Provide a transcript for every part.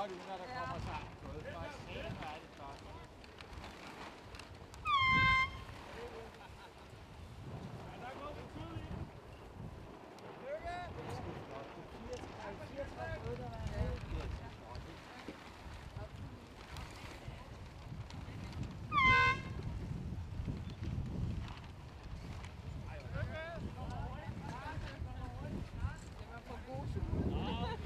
godt ud, når der kommer sammen. Noget for satan er det flot. Der går vi skud i. Lykke! Det er sgu flot. Det er 34 noget, der var nede. Det er sgu flot. Det var for god skud.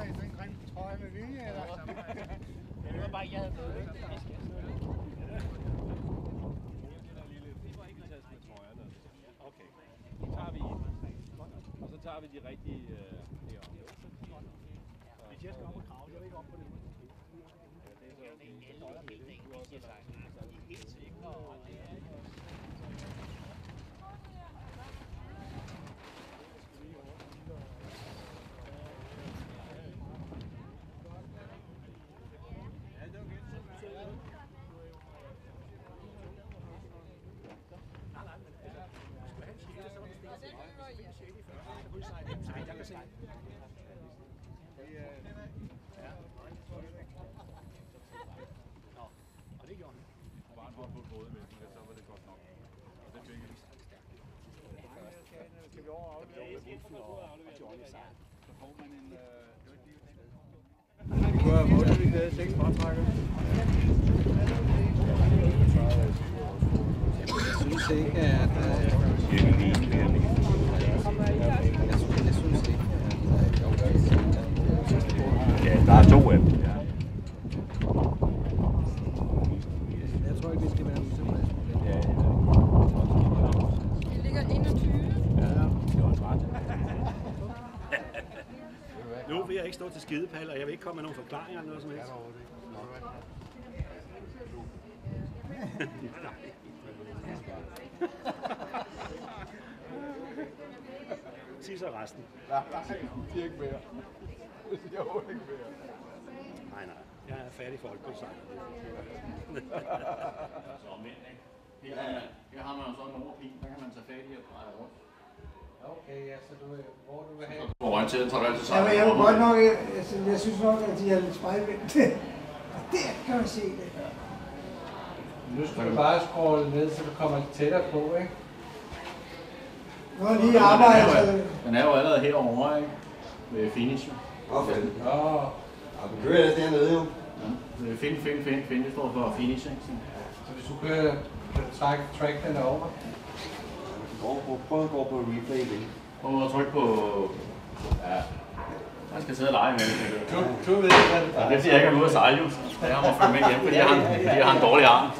der i sådan en grim trøje med vilje, eller? Det var bare, jeg havde fået det. Okay. Så tager vi de rigtige heroppe. Hvis jeg skal op og grave, jeg vil ikke op på det. Helt sikre. Det kunne have vundet, hvis det havde 6 fratrækker. Jeg synes ikke, at... Jeg synes ikke, at... Ja, der er 2 af dem. Ja. Jeg tror ikke, vi skal være utilfredse med det. Ja. Det ligger 21. Ja, det var også ret. Nu vil jeg ikke stå til skidepal, og jeg vil ikke komme med nogen forklaringer eller noget som helst. Sig så resten. Nej, de er ikke mere. De er overhovedet ikke mere. Nej, jeg er færdig for alkoholsejl. Her har man jo sådan en overpin, der kan man tage fat i og dreje rundt. Okay, altså, hvor du vil have... Orienteret tager altid Ja, men jeg vil godt nok, jeg synes nok, at de er lidt spejlvendt. Og der kan man se det. Nu skal du bare scrolle ned, så du kommer tættere på, ikke? Nu er lige arbejde, så... Den er jo allerede herovre, ikke? Ved finish. Okay. Nå, Ja, vi kører ellers dernede jo. Ja. Fin, det står for finish, ikke? så hvis du kan track den over. Prøv at gå på replay igen. Prøv at trykke på... Ja. Man skal sidde og lege med det. Du ved ikke, hvad det Ja, det siger jeg ikke at gå ud og sejle, jo. Jeg må følge med hjem, fordi jeg har en dårlig arm.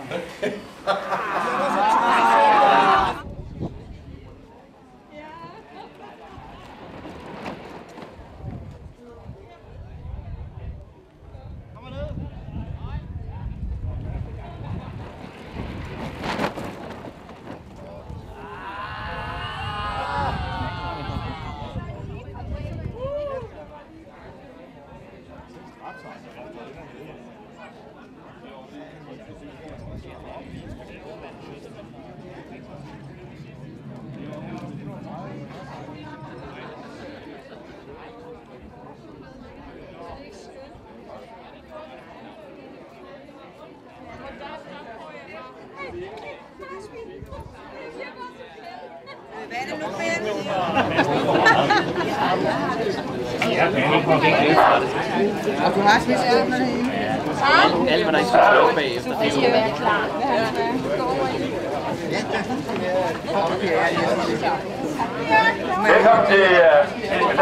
Hvad er det nu, Ben? Og du har smidt skåberne herinde. Alt, hvad der ikke skal stå bagefter. Det skal være klar. Velkommen til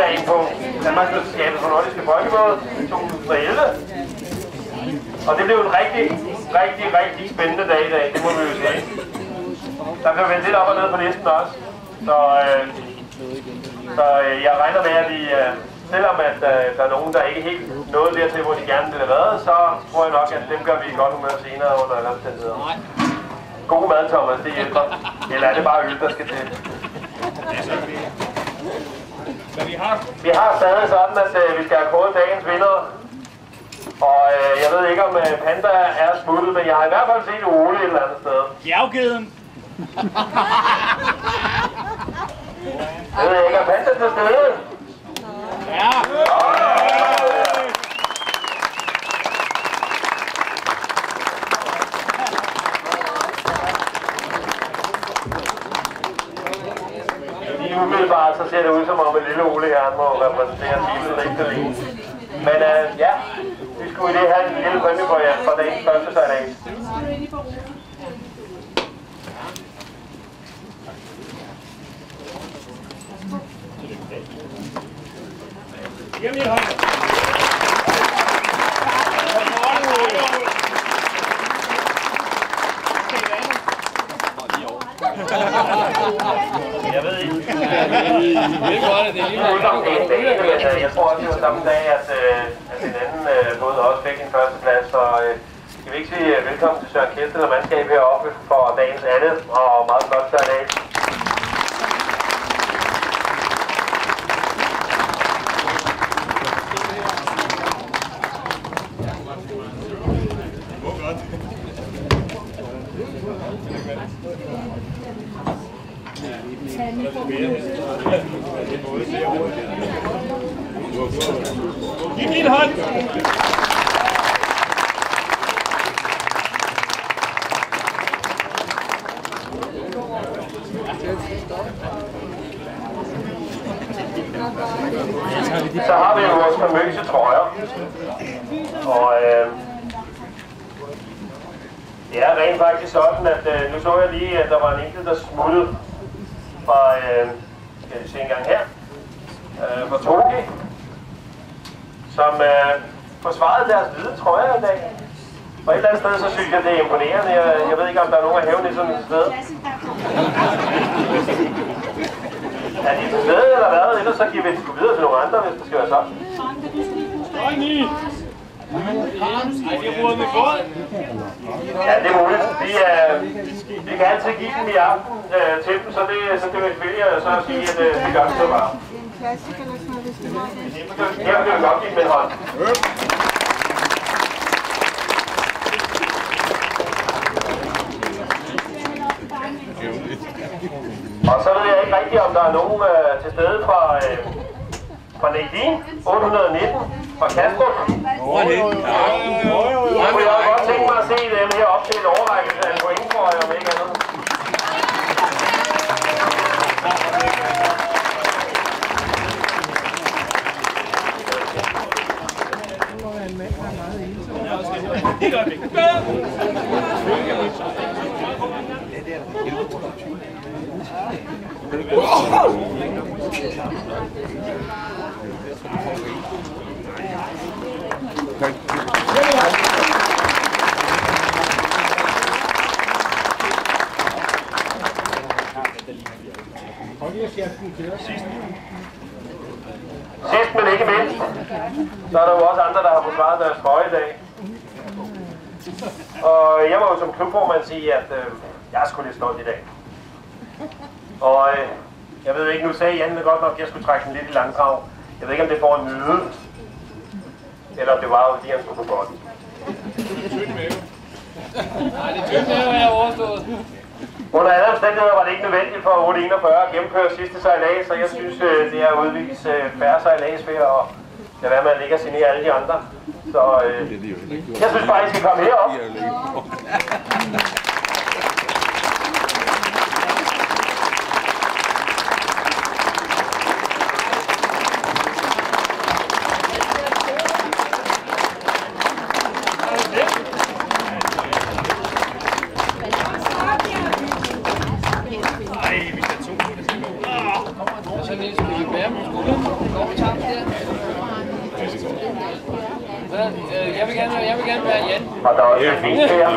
dagen på Danmarks Mesterskabet for Nordiske Folkemål 2011. Og det blev en rigtig spændende dag i dag, det må vi jo sige. Der blev vendt lidt op og ned på listen også. Så jeg regner med, at vi, selvom at der er nogen, der ikke helt nåede dertil, hvor de gerne ville have været, så tror jeg nok, at dem gør vi i godt humør senere under alle omstændigheder. God mad, Thomas, det hjælper. Eller er det bare øl, der skal til? Vi har stadig sådan, at vi skal have kåret dagens vinder. Og jeg ved ikke, om Panda er smuttet, men jeg har i hvert fald set Ole et eller andet sted. Bjerggeden! Jeg ved ikke, om Panda er til stede? Ja! Lige umiddelbart så ser det ud som om en lille Ole her må repræsentere teamet rigtig længe. Men ja, vi skulle i det have en lille præmie for jer fra dagens første sejlads. Jamen, jeg tror også, det var samme dag, at den anden båd også fik en førsteplads. Så skal vi ikke sige velkommen til Søren Kjestel og mandskab heroppe for dagens andet og meget flot sejlads. Giv min hånd! Så har vi jo vores famøse trøjer. Og det er rent faktisk sådan, at nu så jeg lige, at der var en enkelt, der smuttede fra, skal vi se en gang her, fra Toki, som forsvarede deres hvide trøjer i dag. Og et eller andet sted, så synes jeg, det er imponerende. Jeg ved ikke, om der er nogen af haven i sådan et sted. Er de til stede eller hvad? Ellers så giver vi det sgu videre til nogle andre, hvis det skal være sådan. Ja, det er muligt. Vi kan altid give dem i aften til dem, så det vil selvfølgelig så at sige, at vi gør det så bare. Her vil vi godt give dem en hånd. Og så ved jeg ikke rigtigt, om der er nogen til stede fra Nadine 819 fra Kastrup. Jeg kunne godt tænke mig at se dem her op til en overrækkelse af en point, tror jeg, om ikke andet. Det gør vi. Sidst men ikke mindst, så er der jo også andre, der har forsvaret deres trøje i dag. Og jeg må jo som klubformand sige, at jeg er sgu lidt stolt i dag. Og jeg ved ikke, nu sagde Jan godt nok, at jeg skulle trække den lidt i langdrag. Jeg ved ikke, om det får en nyde, eller om det var, fordi han skulle på godt. Nej, det tykke mave er overstået. Under alle omstændigheder var det ikke nødvendigt for 841 at gennemføre sidste sejlads, så jeg synes, det er udvist færre sejlads ved at lade være med at ligge og signere alle de andre. Så jeg synes bare, I skal komme herop. Jeg vil gerne være Jan. Og der er også en fint her.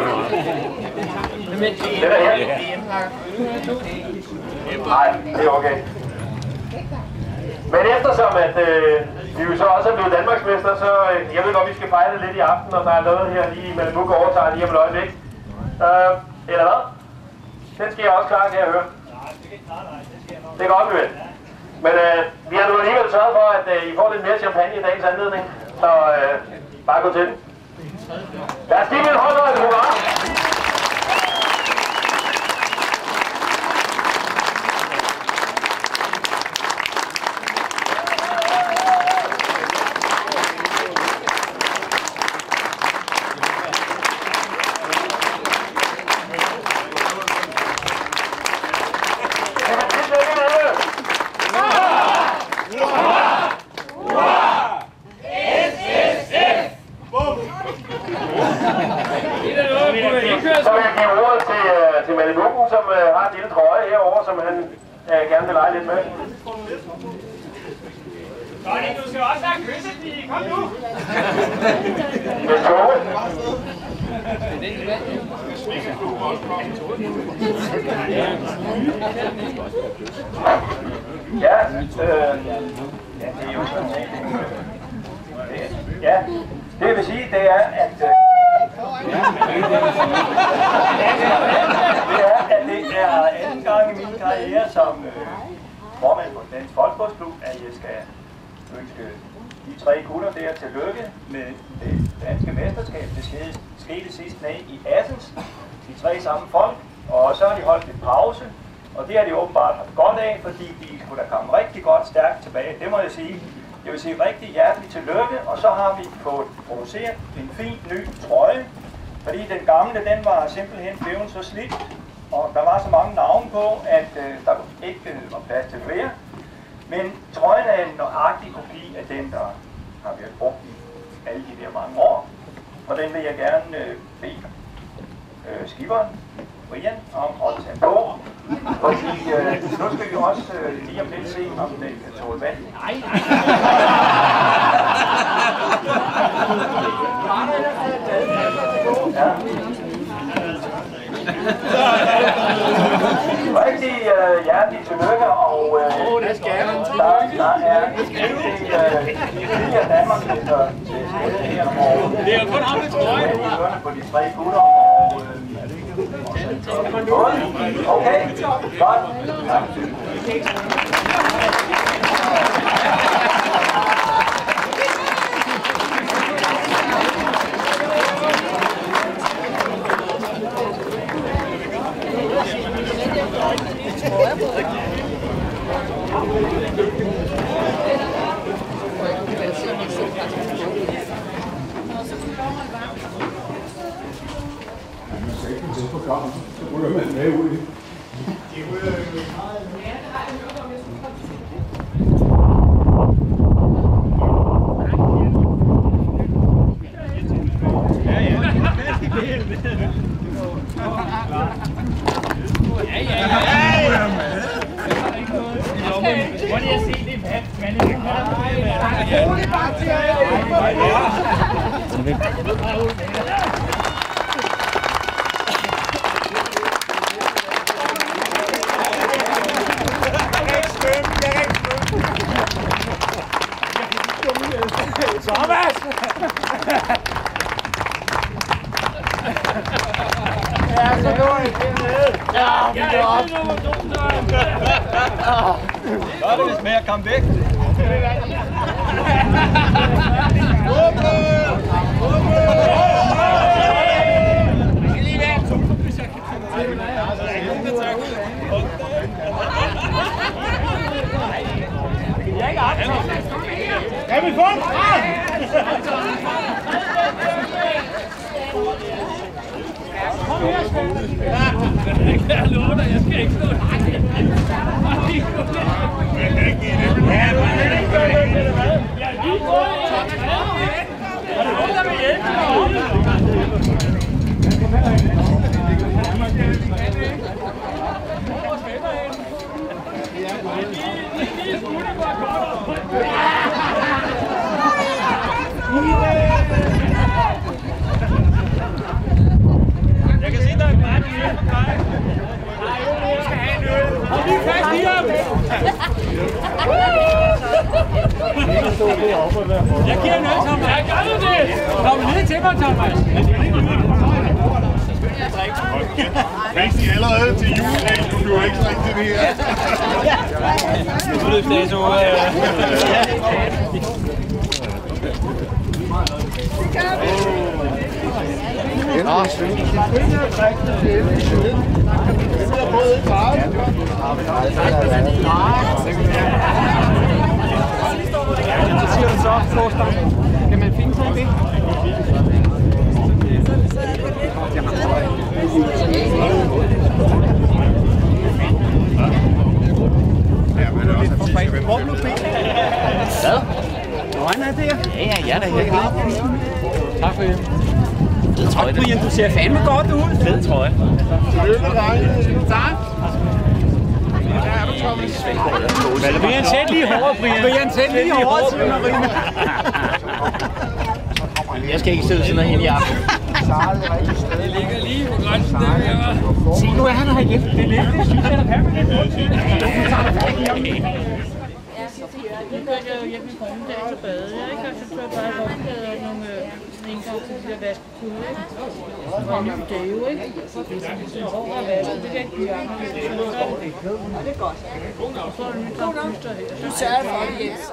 Det er her. Nej, det er okay. Men eftersom at vi jo så også er blevet Danmarksmester, så jeg ved godt, vi skal fejre det lidt i aften, og der er noget her lige i Malmuk overtager lige om et øjeblik. Eller hvad? Den skal jeg også klare, kan jeg høre. Det er godt, vi vil. Men vi har nu alligevel sørget for, at I får lidt mere champagne i dagens anledning. Så bare gå til den. Lad os give en hånd og en hurra. Så vil jeg give ordet til Malibukken, som har en lille trøje herovre, som han gerne vil lege lidt med. Conny, du skal også være kysset, kom nu! Med Tove. Ja, Ja, det er jo sådan set. Ja, det jeg vil sige, det er, at det er anden gang i min karriere som formand for Dansk Folkebådsklub, at jeg skal ønske de 3 gutter der tillykke med det danske mesterskab. Det skete sidst ned i Assens, de 3 samme folk, og så har de holdt en pause, og det har de åbenbart haft godt af, fordi de skulle da komme rigtig godt stærkt tilbage, det må jeg sige. Jeg vil sige rigtig hjerteligt tillykke, og så har vi fået produceret en fin ny trøje, fordi den gamle, den var simpelthen blevet så slidt, og der var så mange navne på, at der ikke var plads til flere. Men trøjen er en nøjagtig kopi af den, der har været brugt i alle de der mange år, og den vil jeg gerne bede skiberen, Brian, om at tage på. Fordi nu skal vi også lige om lidt se, om den kan tåle vand. Nej. Ja. Rigtig hjerteligt tillykke, og der er en Danmark til stede her, og det er kun ham, der tror jeg. På de 3 gutter, og okay, godt. Så er det vist med at komme væk. Kan vi få en frem? Kom her, Svend. Jeg lover dig, jeg skal ikke stå. Jeg kan ikke give det. Ja, men det er ikke godt, det er hvad? Jeg er lige på. Er det nogen, der vil hjælpe jeg kan se, der er meget mere på dig. Jeg skal have en øl. Hold lige fast i ham. Jeg giver en øl, Thomas. Jeg gør du det. Kom lige til mig, Thomas. Rigtig allerede til juledag, du bliver ikke rigtig til det her. Udløbsdato. Nå, Svend. Så siger du så, Forstang. Kan man finde sådan det? Hvor blev det? Hvad? Nå, er der? Ja, jeg er der her. Tak for det. Fed trøje. Brian, du ser fandme godt ud. Fed trøje. Tak. Brian, sæt lige hårdt, Brian. Brian, sæt lige hårdt til Marina. Jeg skal ikke sidde sådan noget i aften. Det ligger lige på grænsen der. Se, nu er han her igen. Det ligger, det synes jeg, der permanent. Du tager dig fat i ham. bade. Jeg ikke har så bare i håndklæder og nogle engang til de der vaskekude. Det var en ny dag jo, ikke? Hvis det hår er vasket, det kan ikke blive anderledes. Så er det godt. Og så er det nyt, der er dyster her. Du sørger for det, Jens.